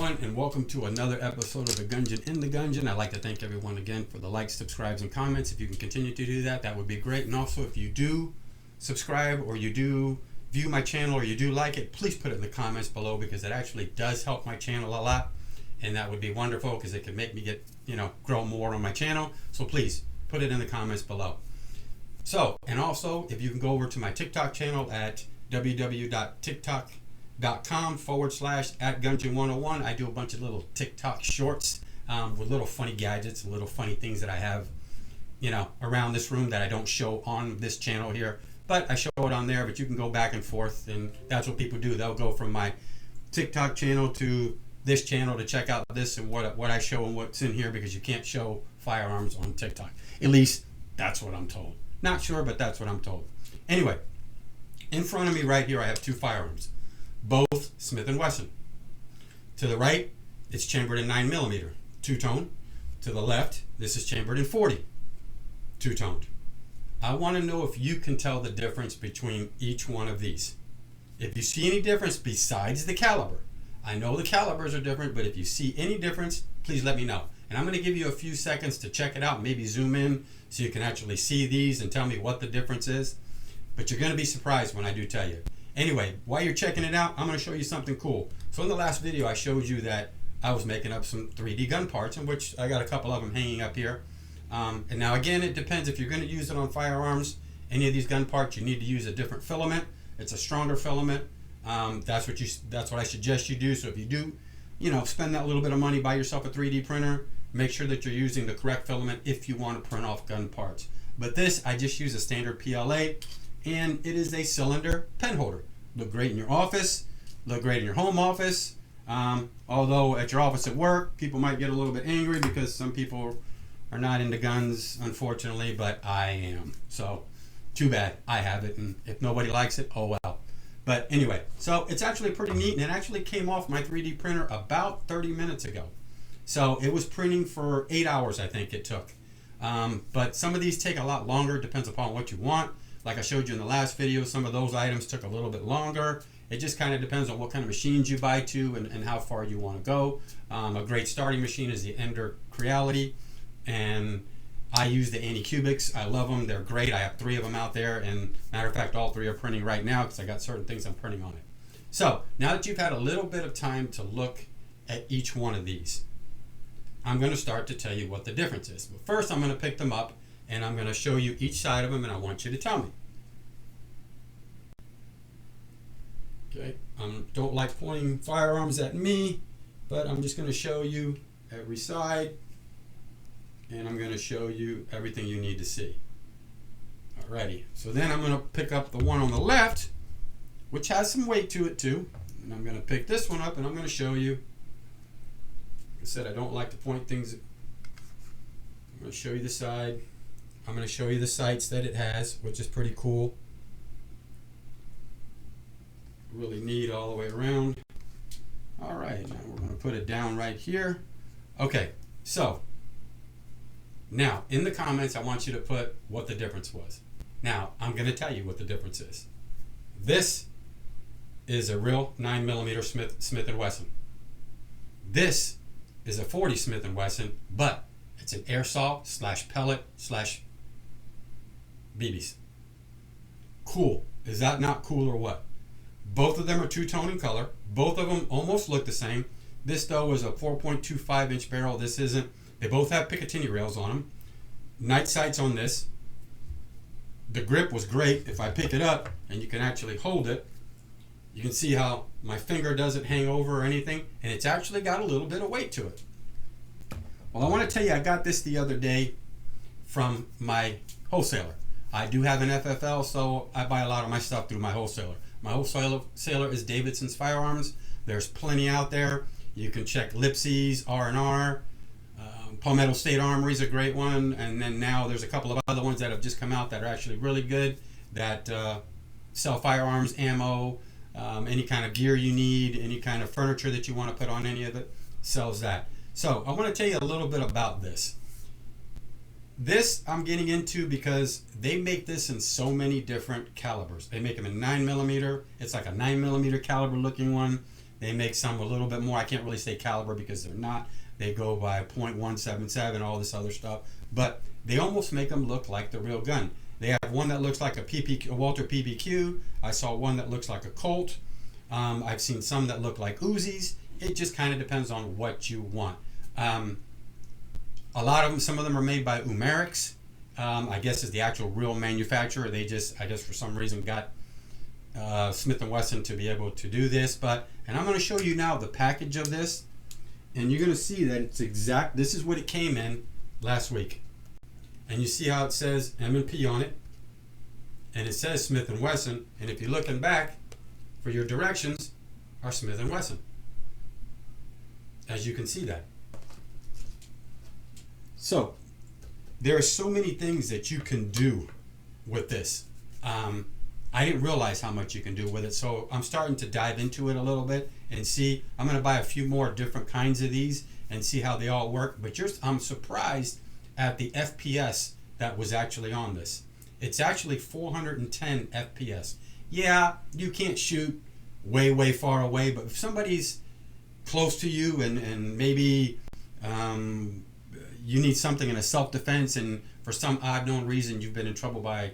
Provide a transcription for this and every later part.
everyone, and welcome to another episode of The Gungeon in the Gungeon. I'd like to thank everyone again for the likes, subscribes, and comments. If you can continue to do that, that would be great. And also, if you do subscribe or you do view my channel or you do like it, please put it in the comments below, because it actually does help my channel a lot, and that would be wonderful because it can make me grow more on my channel. So please put it in the comments below. So, and also, if you can go over to my TikTok channel at www.tiktok.com/@Gungeon101. I do a bunch of little TikTok shorts with little funny gadgets and little funny things that I have, around this room that I don't show on this channel here. But I show it on there, but you can go back and forth, and that's what people do. They'll go from my TikTok channel to this channel to check out this and what I show and what's in here, because you can't show firearms on TikTok. At least that's what I'm told. Not sure, but that's what I'm told. Anyway, in front of me right here, I have two firearms, both Smith & Wesson. To the right, it's chambered in 9mm, two-tone. To the left, this is chambered in 40, two-toned. I want to know if you can tell the difference between each one of these. If you see any difference besides the caliber, I know the calibers are different, but if you see any difference, please let me know. And I'm going to give you a few seconds to check it out, maybe zoom in so you can actually see these and tell me what the difference is. But you're going to be surprised when I do tell you. Anyway, while you're checking it out, I'm going to show you something cool. So in the last video, I showed you that I was making up some 3D gun parts, in which I got a couple of them hanging up here. And now again, it depends. If you're going to use it on firearms, any of these gun parts, you need to use a different filament. It's a stronger filament. That's what I suggest you do. So if you do, spend that little bit of money, buy yourself a 3D printer, make sure that you're using the correct filament if you want to print off gun parts. But this, I just use a standard PLA, and it is a cylinder pen holder. Look great in your office, look great in your home office. Although at your office at work, people might get a little bit angry because some people are not into guns, unfortunately, but I am. So too bad I have it, and if nobody likes it, oh well. But anyway, so it's actually pretty neat, and it actually came off my 3D printer about 30 minutes ago. So it was printing for 8 hours, I think it took. But some of these take a lot longer, depends upon what you want. Like I showed you in the last video, some of those items took a little bit longer. It just kind of depends on what kind of machines you buy to and how far you want to go. A great starting machine is the Ender Creality, and I use the Anycubics. I love them. They're great. I have 3 of them out there, and matter of fact, all 3 are printing right now because I got certain things I'm printing on it. So now that you've had a little bit of time to look at each one of these, I'm going to start to tell you what the difference is. But first, I'm going to pick them up, and I'm going to show you each side of them, and I want you to tell me. Okay, I don't like pointing firearms at me, but I'm just going to show you every side, and I'm going to show you everything you need to see. Alrighty, so then I'm going to pick up the one on the left, which has some weight to it too, and I'm going to pick this one up, and I'm going to show you. Like I said, I don't like to point things. I'm going to show you the side. I'm going to show you the sights that it has, which is pretty cool. Really neat all the way around. All right, now we're going to put it down right here. Okay, so now in the comments, I want you to put what the difference was. Now, I'm going to tell you what the difference is. This is a real 9mm Smith & Wesson. This is a 40 Smith & Wesson, but it's an airsoft / pellet / BBs. Cool. Is that not cool or what? Both of them are two-tone in color. Both of them almost look the same. This, though, is a 4.25-inch barrel. This isn't. They both have Picatinny rails on them. Night sights on this. The grip was great. If I pick it up and you can actually hold it, you can see how my finger doesn't hang over or anything, and it's actually got a little bit of weight to it. Well, I want to tell you, I got this the other day from my wholesaler. I do have an FFL, so I buy a lot of my stuff through my wholesaler. My wholesaler is Davidson's Firearms. There's plenty out there. You can check Lipsy's, R&R. Palmetto State Armory is a great one. And then now there's a couple of other ones that have just come out that are actually really good, that sell firearms, ammo, any kind of gear you need, any kind of furniture that you want to put on any of it, sells that. So I want to tell you a little bit about this. This I'm getting into because they make this in so many different calibers. They make them in 9mm. It's like a 9mm caliber looking one. They make some a little bit more. I can't really say caliber because they're not. They go by .177, all this other stuff. But they almost make them look like the real gun. They have one that looks like a Walter PPQ. I saw one that looks like a Colt. I've seen some that look like Uzis. It just kind of depends on what you want. A lot of them, some of them are made by Umerix. I guess is the actual real manufacturer. They just, I guess for some reason got Smith & Wesson to be able to do this. And I'm going to show you now the package of this. And you're going to see that it's exact. This is what it came in last week. And you see how it says M&P on it. And it says Smith & Wesson. And if you're looking back for your directions are Smith & Wesson. As you can see that. So there are so many things that you can do with this. I didn't realize how much you can do with it, so I'm starting to dive into it a little bit and see. I'm going to buy a few more different kinds of these and see how they all work. But I'm surprised at the FPS that was actually on this. It's actually 410 FPS. Yeah, you can't shoot way far away, but if somebody's close to you and maybe you need something in a self-defense, and for some odd known reason you've been in trouble by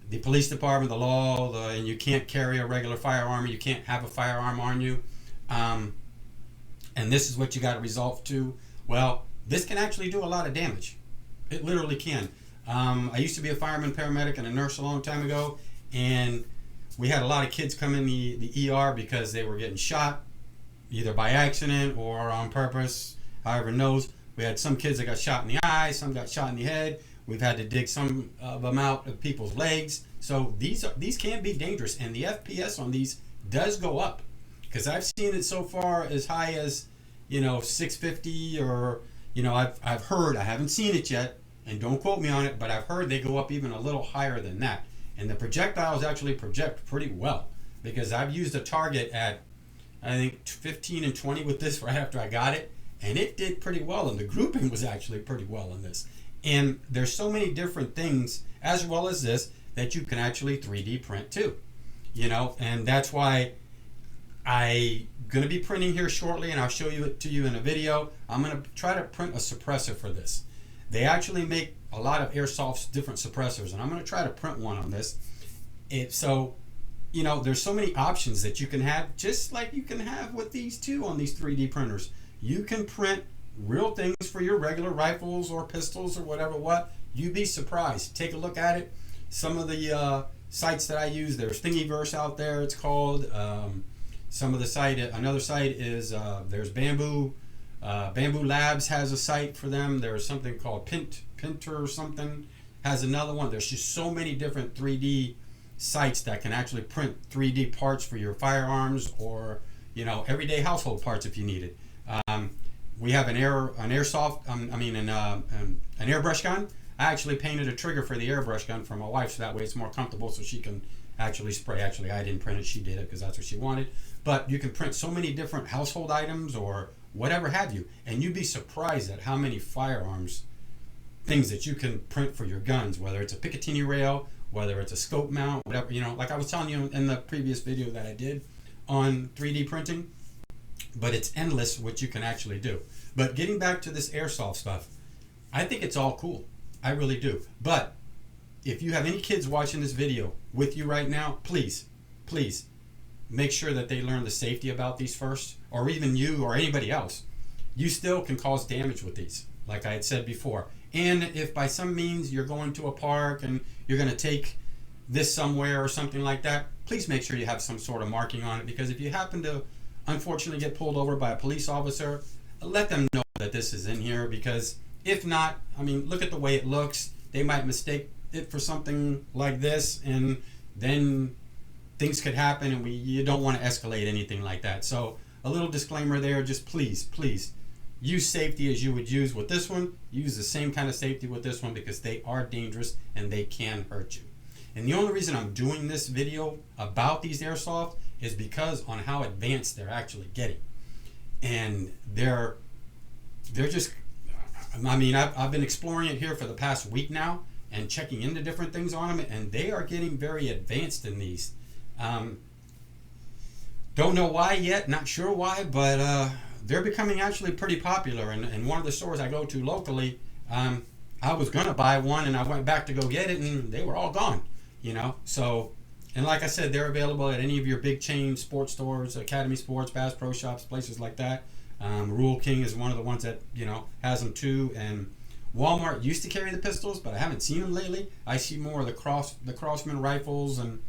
the police department, the law, and you can't carry a regular firearm, or you can't have a firearm on you, and this is what you got to resolve to, well, this can actually do a lot of damage. It literally can. I used to be a fireman, paramedic, and a nurse a long time ago, and we had a lot of kids come in the ER because they were getting shot, either by accident or on purpose, however knows. We had some kids that got shot in the eye, some got shot in the head. We've had to dig some of them out of people's legs. So these can be dangerous, and the FPS on these does go up, because I've seen it so far as high as 650, or I've heard, I haven't seen it yet, and don't quote me on it, but I've heard they go up even a little higher than that. And the projectiles actually project pretty well, because I've used a target at I think 15 and 20 with this right after I got it, and it did pretty well, and the grouping was actually pretty well on this. And there's so many different things as well as this that you can actually 3D print too, and that's why I'm going to be printing here shortly, and I'll show it to you in a video. I'm going to try to print a suppressor for this. They actually make a lot of Airsoft's different suppressors, and I'm going to try to print one on this. There's so many options that you can have, just like you can have with these two on these 3D printers. You can print real things for your regular rifles or pistols or whatever. You'd be surprised. Take a look at it. Some of the sites that I use, there's Thingiverse out there, it's called. Some of the site, another site is there's Bamboo Labs has a site for them. There's something called Pinter or something has another one. There's just so many different 3D sites that can actually print 3D parts for your firearms, or everyday household parts if you need it. We have an Airsoft, an airbrush gun. I actually painted a trigger for the airbrush gun for my wife, so that way it's more comfortable, so she can actually spray. Actually, I didn't print it, she did it because that's what she wanted. But you can print so many different household items or whatever have you, and you'd be surprised at how many firearms things that you can print for your guns, whether it's a Picatinny rail, whether it's a scope mount, whatever, like I was telling you in the previous video that I did on 3D printing. But it's endless what you can actually do. But getting back to this Airsoft stuff, I think it's all cool. I really do. But if you have any kids watching this video with you right now, please make sure that they learn the safety about these first, or even you or anybody else. You still can cause damage with these, like I had said before. And if by some means you're going to a park and you're going to take this somewhere or something like that, please make sure you have some sort of marking on it, because if you happen to unfortunately get pulled over by a police officer, let them know that this is in here, because if not, look at the way it looks. They might mistake it for something like this, and then things could happen, and you don't want to escalate anything like that. So a little disclaimer there, just please use safety as you would use with this one. Use the same kind of safety with this one, because they are dangerous and they can hurt you. And the only reason I'm doing this video about these Airsoft is because on how advanced they're actually getting. And they're just, I've been exploring it here for the past week now and checking into different things on them, and they are getting very advanced in these. Don't know why yet, not sure why, but they're becoming actually pretty popular. And one of the stores I go to locally, I was gonna buy one, and I went back to go get it, and they were all gone. So, and like I said, they're available at any of your big chain sports stores, Academy Sports, Bass Pro Shops, places like that. Rule King is one of the ones that has them too, and Walmart used to carry the pistols, but I haven't seen them lately. I see more of the Crossman rifles and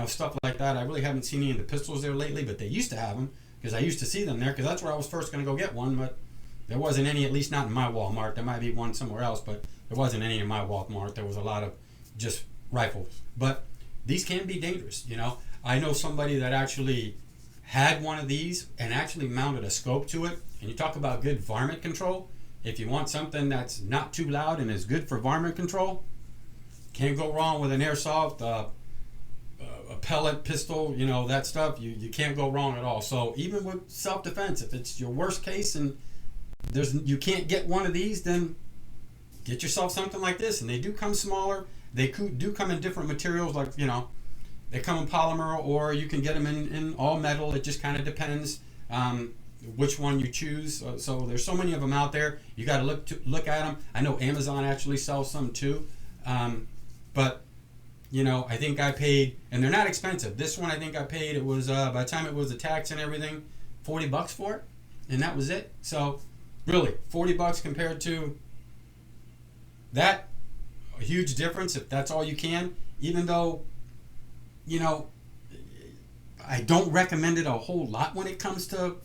stuff like that. I really haven't seen any of the pistols there lately, but they used to have them because I used to see them there because that's where I was first going to go get one, but there wasn't any, at least not in my Walmart. There might be one somewhere else, but there wasn't any in my Walmart. There was a lot of just rifles. But these can be dangerous. I know somebody that actually had one of these and actually mounted a scope to it. And you talk about good varmint control. If you want something that's not too loud and is good for varmint control, can't go wrong with an Airsoft, a pellet pistol, that stuff. You can't go wrong at all. So even with self-defense, if it's your worst case and you can't get one of these, then get yourself something like this. And they do come smaller. They do come in different materials, like they come in polymer, or you can get them in all metal. It just kind of depends which one you choose. So there's so many of them out there. You got to look at them. I know Amazon actually sells some too, but I think I paid, and they're not expensive. This one I think I paid, it was by the time it was the tax and everything, $40 for it, and that was it. So really, $40 compared to that, a huge difference if that's all you can. Even though I don't recommend it a whole lot when it comes to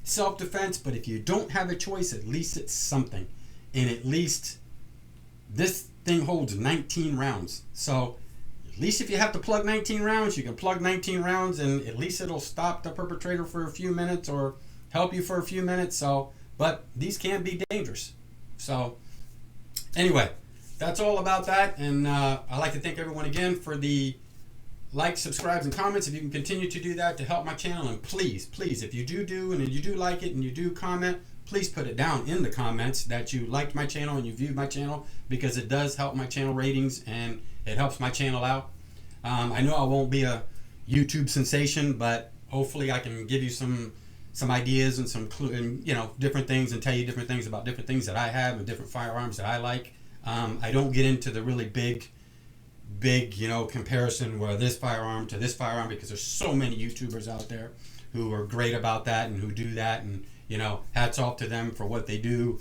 self-defense, but if you don't have a choice, at least it's something. And at least this thing holds 19 rounds. So at least if you have to plug 19 rounds, you can plug 19 rounds, and at least it'll stop the perpetrator for a few minutes or help you for a few minutes. So, but these can be dangerous. So anyway, that's all about that. And I'd like to thank everyone again for the likes, subscribes, and comments. If you can continue to do that to help my channel, and please, if you do and you do like it and you do comment, please put it down in the comments that you liked my channel and you viewed my channel, because it does help my channel ratings and it helps my channel out. I know I won't be a YouTube sensation, but hopefully I can give you some ideas and some different things, and tell you different things about different things that I have and different firearms that I like. I don't get into the really big comparison where this firearm to this firearm, because there's so many YouTubers out there who are great about that and who do that, and hats off to them for what they do.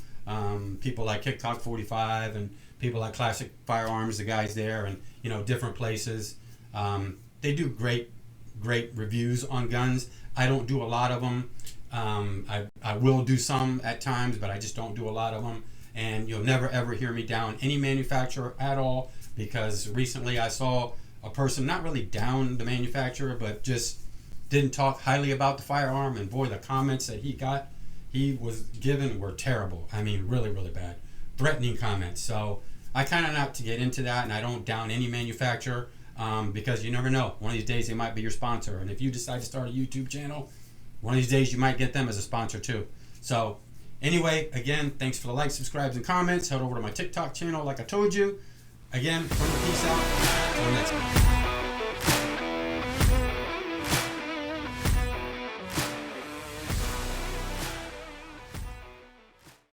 People like TikTok 45 and people like Classic Firearms, the guys there, and different places. They do great reviews on guns. I don't do a lot of them. I will do some at times, but I just don't do a lot of them. And you'll never ever hear me down any manufacturer at all, because recently I saw a person not really down the manufacturer, but just didn't talk highly about the firearm, and boy, the comments that he was given were terrible. I mean, really, really bad, threatening comments. So I kind of not to get into that, and I don't down any manufacturer, because you never know. One of these days they might be your sponsor, and if you decide to start a YouTube channel, one of these days you might get them as a sponsor too. So anyway, again, thanks for the likes, subscribes, and comments. Head over to my TikTok channel like I told you. Again, peace out. Until next time.